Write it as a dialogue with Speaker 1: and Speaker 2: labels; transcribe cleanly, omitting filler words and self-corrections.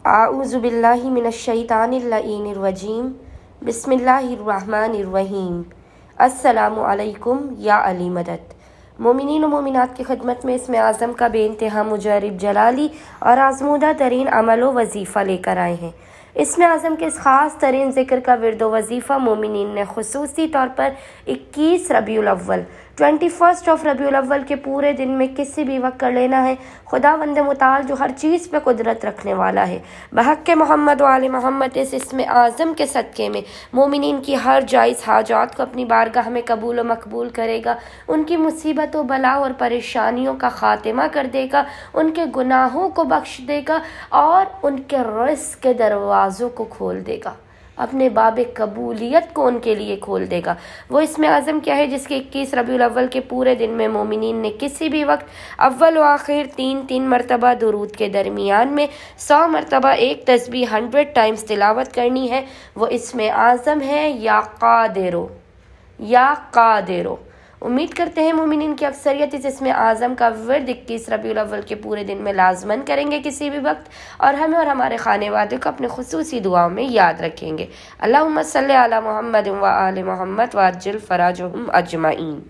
Speaker 1: अऊज़ु बिल्लाहि मिनश्शैतानिर्रजीम बिस्मिल्लाहिर्रहमानिर्रहीम। अस्सलामु अलैकुम या अली मदद। मोमिनीन व मोमिनात की खिदमत में इसमें आज़म का बेइंतहा मुजर्रिब जलाली और आज़मूदा तरीन अमल वजीफ़ा लेकर आए हैं। इसमें आज़म के इस ख़ास तरीन ज़िक्र का विर्द वजीफ़ा मोमिनीन ने खुसूसी तौर पर 21 रबीउल अव्वल 21 रबीउल अव्वल के पूरे दिन में किसी भी वक्त कर लेना है। खुदावंद मुताल जो हर चीज़ पे कुदरत रखने वाला है, बहक़ मोहम्मद व आले मोहम्मद इसमें आज़म के सदक़े में मोमिनीन की हर जायज़ हाजात को अपनी बारगाह में कबूल व मकबूल करेगा, उनकी मुसीबत व बला और परेशानियों का ख़ात्मा कर देगा, उनके गुनाहों को बख्श देगा और उनके रिज़्क़ के दरवाज़ों को खोल देगा, अपने बाब कबूलियत को उनके लिए खोल देगा। वो इसमें आज़म क्या है जिसके 21 रबीउल अव्वल के पूरे दिन में मोमिनीन ने किसी भी वक्त अव्वल व आखिर 3-3 मरतबा दुरूद के दरमियान में 100 मरतबा एक तस्बीह 100 टाइम्स तिलावत करनी है। वो इसमें आज़म है या कादिरो। उम्मीद करते हैं मोमिनीन की अक्सरियत इसमें आज़म का विर्द 21 रबीउल अव्वल के पूरे दिन में लाजमन करेंगे किसी भी वक्त, और हमें और हमारे खाने वाले को अपने खुसूसी दुआओं में याद रखेंगे। अल्लाहुम्मा सल्ली अला मुहम्मद व आले मुहम्मद व अज्जिल फराजहुम अजमाइन।